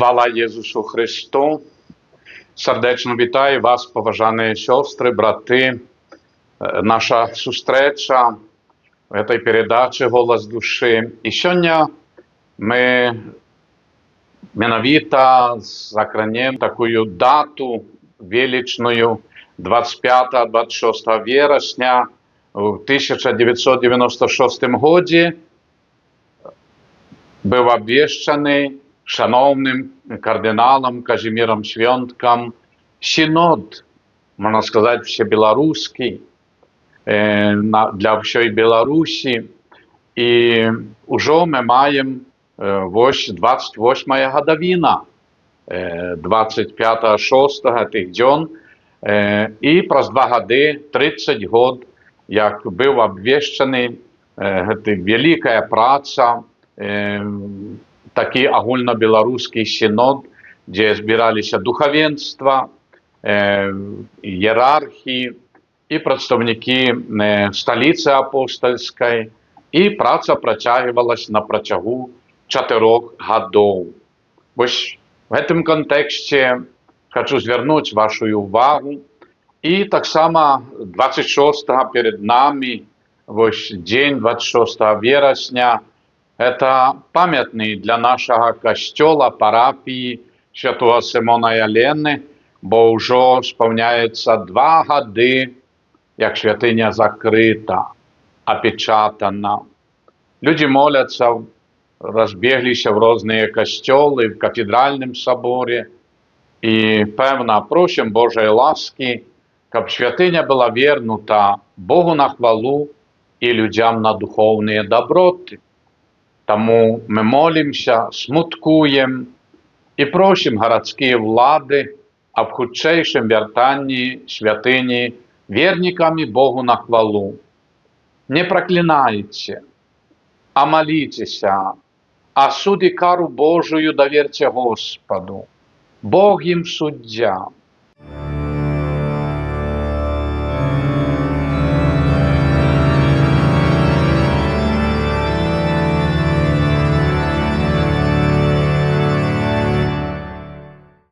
Chwała Jezusu Chrystu. Serdecznie witaję Was, poważane siostry, braty. Nasza zустреча в этой передаче «Голос души». И сегодня мы менавіта закранем такую дату величную 25-26 вересня в 1996 году был обвещанный шановним кардиналом Казимиром Świątkam синод, можно сказать, всебелорусский, для всей Беларуси. И уже мы маем 28-я годовина, 25-6 тих днів, і праз 2 годи, 30 год, як був обвещений велика праця, такий агульнобеларускі синод, де збиралися духовенства, ієрархи і представники столиці апостольської, і праця протягувалась на протягу 4 годів. Ось в цьому контексті хочу звернути вашу увагу. І так само 26-го перед нами, ось день 26 вересня, это пам'ятний для нашого костела, парафії Святого Симона і Алени, бо вже сповняється 2 годи, як святиня закрита, опечатана. Люди моляться, розбіглися в різні костели, в кафедральному соборі, і певно просимо Божої ласки, щоб святиня була вернута Богу на хвалу і людям на духовні доброти. Тому ми молимося, смуткуємо і просимо городські влади об худшейшем вертанні святині верниками Богу на хвалу. Не проклинайте, а молитеся, а суд и кару Божию доверьте Господу. Бог им суддя.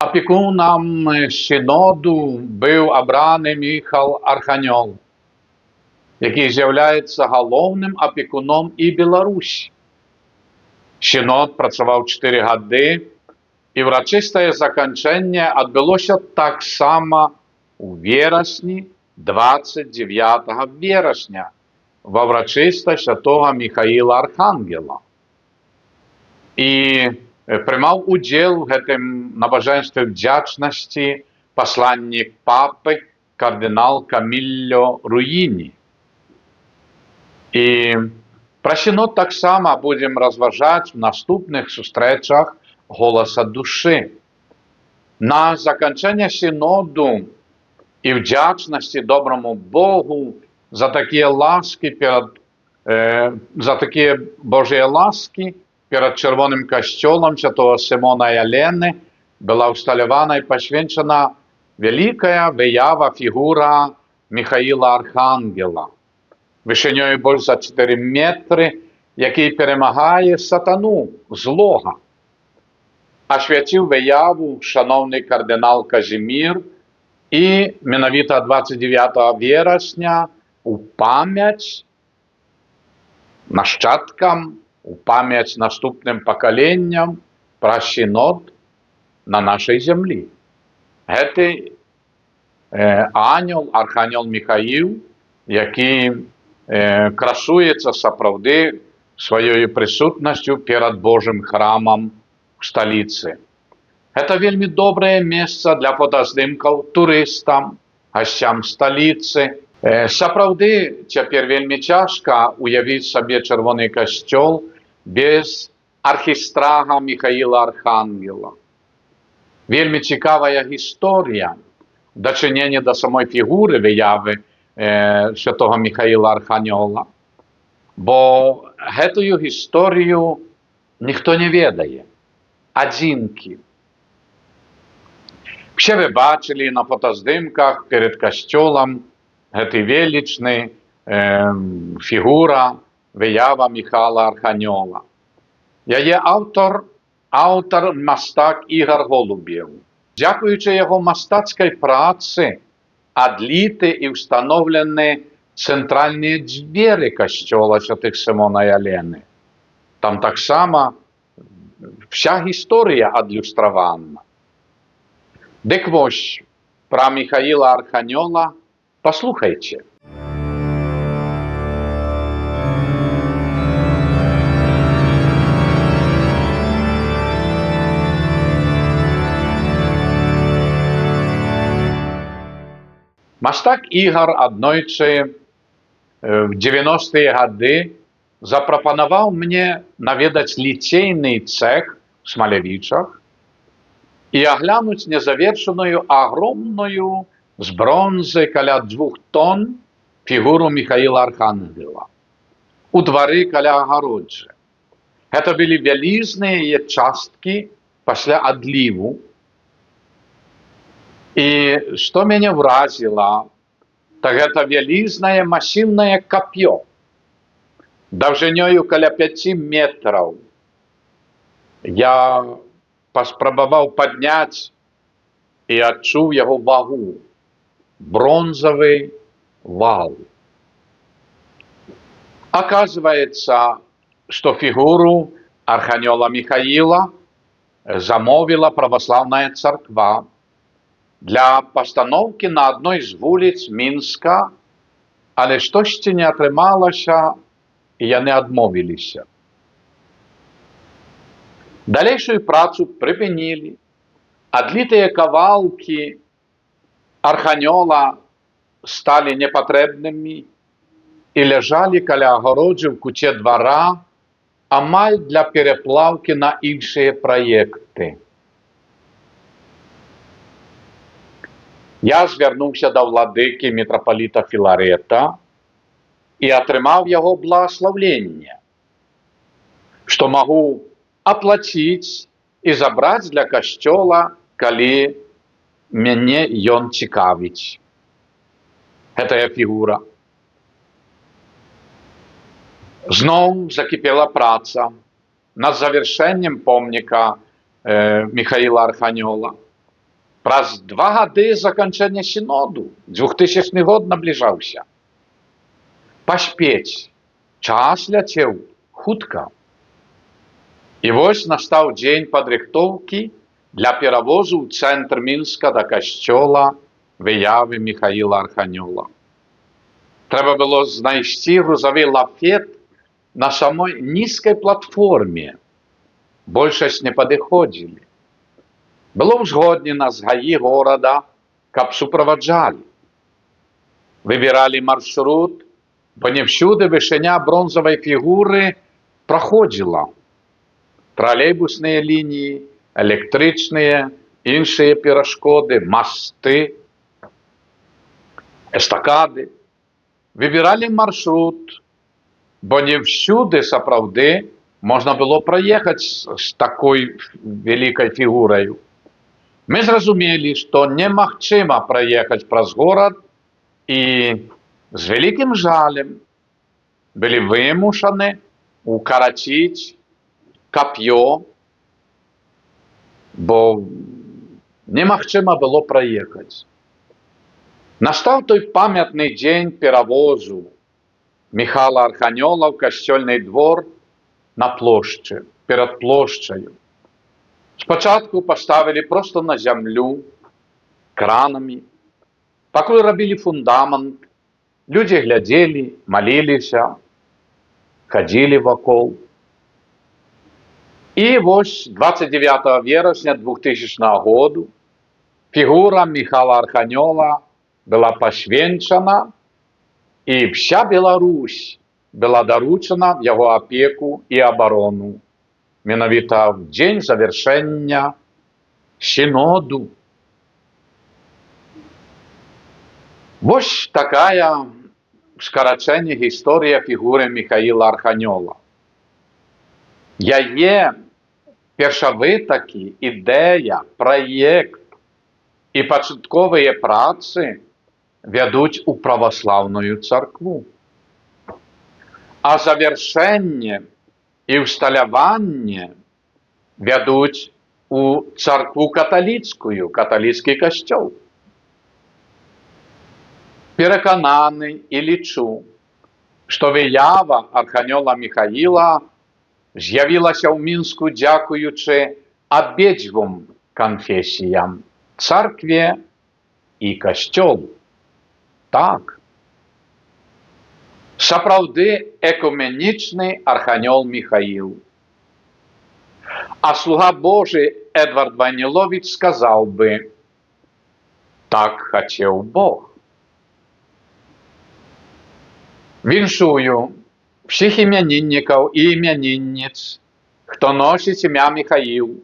Опікуном синоду був обраний Михаил Архангел, який з'являється головним опікуном і Білорусі. Синод працював 4 роки, і урочисте закінчення відбулося так само у вересні, 29 вересня, во урочисте святого Михаила Архангела. І приймав уділ в цьому набоженстві вдячності посланник папи кардинал Камілло Руїні. І про синод так само будемо розважати в наступних зустрічах «Голоса душі». На закінчення синоду і вдячності доброму Богу за такі ласки за такі Божі ласки перед Червоним костелом Святого Симона і Алени була усталювана і посвячена велика виява фігура Михаїла Архангела, вишиною більше за 4 метри, який перемагає сатану, злого. Освятив вияву шановний кардинал Казимір, і менавіта 29 вересня у пам'ять нащадкам, у пам'ять наступним поколенням про синод на нашій землі. Цей ангел, Архангел Михаїл, який красується справді своєю присутністю перед Божим храмом в столиці. Це вельми добре місце для фотоздимків туристам, гостям столиці. Справді, тепер вельми тяжко уявити собі Червоний костел без архістрага Михаїла Архангела. Вельми цікава історія дочинення до самої фігури вияви святого Михаїла Архангела. Бо цю історію ніхто не ведає. Одинки. Все ви бачили на фотоздимках перед костелом цей величний фігура виява Михайла Архангела. Я є автор аўтар мастак Ігар Голубеў. Дзякуючы яго мастацкай працы адліты і ўстаноўлены цэнтральныя дзверы касцёла святых Сымона і Алены. Там таксама вся гісторыя адлюстравана. Дык вось, пра Міхаіла Арханёла паслухайце. Мастак Ігар аднойчы в 90-е гады запрапанаваў мне наведаць ліцейны цэх у Смалявічах і аглянуць незавершаную агромную з бронзы каля 2 тонн фігуру Міхаіла Архангела у двары каля агароджы. Гэта былі вялізныя часткі пасля адліву. І што мяне вразіла, так гэта вялізнае масіўнае кап'ё даўжынёю каля 5 метраў. Я паспрабаваў падняць і адчуў яго вагу. Бронзавы вал. Аказваецца, што фігуру Арханёла Міхаіла замовіла праваслаўная царква для пастаноўкі на адной з вуліц Мінска, але штосьці не атрымалася, і яны адмовіліся. Далейшую працу прыпынілі. Адлітыя кавалкі Арханёла сталі непатрэбнымі і ляжалі каля агароджы ў куце двара амаль для пераплаўкі на іншыя праекты. Я звярнуўся да владыкі мітрапаліта Філарета і атрымаў яго благаслаўленне, што магу аплаціць і забраць для касцёла, калі мяне ён цікавіць. Гэтая фігура. Зноў закіпела праца над завяршэннем помніка Міхаіла Арханёла. Праз 2 гады заканчэння сіноду, 2000 год набліжаўся. Паспець. Час ляцеў хутка. І вось настаў дзень падрыхтоўкі для перавозу ў цэнтр Мінска да касцёла выявы Міхаіла Арханёла. Трэба было знайсці грузавы лафет на самой нізкай платформе. Большасць не падыходзілі. Было ўзгоднена з ГАІ горада, каб суправаджалі. Выбіралі маршрут, бо не всюды вышыня бронзавай фігуры праходзіла. Тралейбусныя лініі, электрычныя, іншыя перашкоды, масты, эстакады. Выбіралі маршрут, бо не всюды сапраўды можна было праехаць з такой вялікай фігураю. Мы зразумелі, што немагчыма праехаць праз горад і з вялікім жалем былі вымушаны укараціць кап'ё, бо немагчыма было праехаць. Настаў той памятны дзень перавозу Міхала Арханёла ў касцёльны двор на плошчы, перад плошчаю. Спачатку паставілі проста на зямлю, кранамі. Пакуль рабілі фундамент, людзі глядзелі, маліліся, хадзілі вакол. І вось 29 верасня 2000 году фігура Міхала Арханёла была пасвенчана, і вся Беларусь была даручана в яго апеку і абарону. Менавіта в дзень завяршэння сіноду. Вось такая в скарачэнні гісторыя фігуры Міхаіла Арханёла. Яе першавытакі, ідэя, праект і пачатковыя працы вядуць у праваслаўную царкву. А завяршэнне і ўсталяванне вядуць у царкву каталіцкую, каталіцкі касцёл. Перакананы і лічу, што выява арханёла Міхаіла з'явілася ў Мінску дзякуючы абедзвюм канфесіям – царкве і касцёлу. Так. Сапраўды экуменічны арханёл Міхаіл. А слуга Божий Эдвард Вайніловіч сказаў бы: так хацеў Бог. Віншую всіх імяніннікаў і імянінніц, хто носіць імя Міхаіл,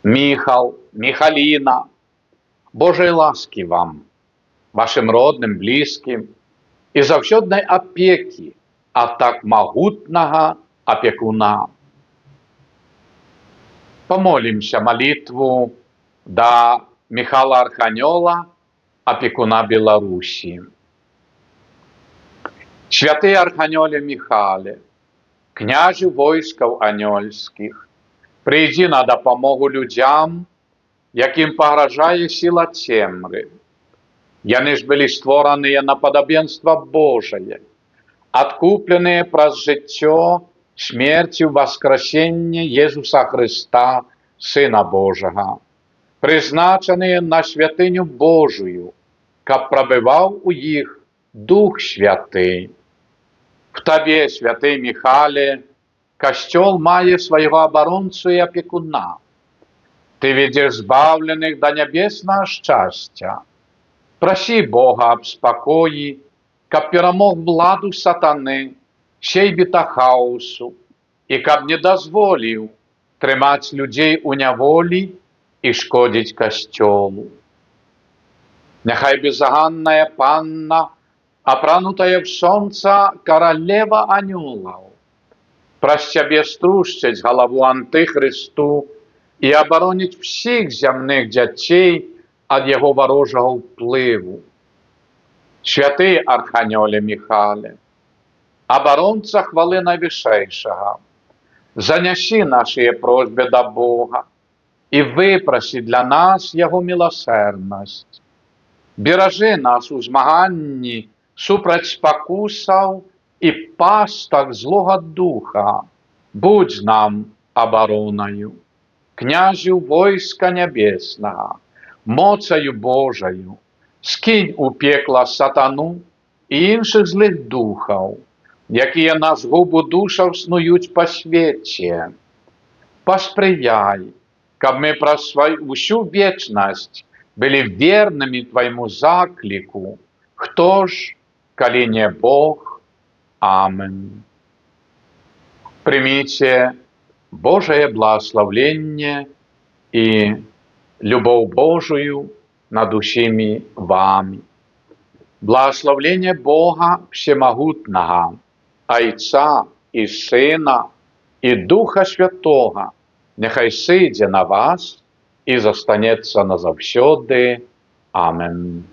Міхал, Міхаліна. Божай ласкі вам, вашим родным, блізкім і заўсёднай апекі ад так магутнага апекуна. Помолимся молитву да Михала Арханёла, опекуна Беларусі. Святый Арханёле Михале, княжу войскаў анёльскіх, прыйдзі на дапамогу людзям, якім пагражае сіла цемры. Яны ж былі створаныя на падабенства Божае, адкупленыя праз жыццё, смерцю, воскресенне Езуса Христа, Сына Божага, прызначаныя на святыню Божую, каб прабываў у іх Дух Святы. В табе, святый Михале, касцёл мае свайго абаронцу і апекуна. Ты ведзеш збаўленых да нябеснага шчасця. Прасі Бога аб спакоі, каб перамог владу сатаны, сейбіта хаосу, і каб не дазволіў трымаць людзей у няволі і шкодзіць касцёлу. Няхай безаганная панна, апранутая в сонца каралева анёлаў, праз цябе струшчыць галаву антыхрысту і абароніць всіх зямных дзяцей ад яго варожага ўплыву. Святый Арханёле Михале, абаронца хвалы Найвышэйшага, занясі нашыя просьбы да Бога і выпрасі для нас яго міласэрнасць. Беражы нас у змаганні супраць спакусаў і пастак злога духа. Будзь нам абаронаю. Князю войска нябеснага, моцаю Божаю, скінь у пекла сатану і іншых злых духаў, якія на згубу душаў снуюць па свеце. Паспрыяй, каб мы праз усю вечнасць былі вернымі твайму закліку. Хто ж, калі не Бог? Амен. Прыміце Божае благословленне і любоў Божую над усімі вами. Благословление Бога Всемогутнього, Айца і Сина і Духа Святого, нехай сидя на вас і застанеться назавсьоди. Амен.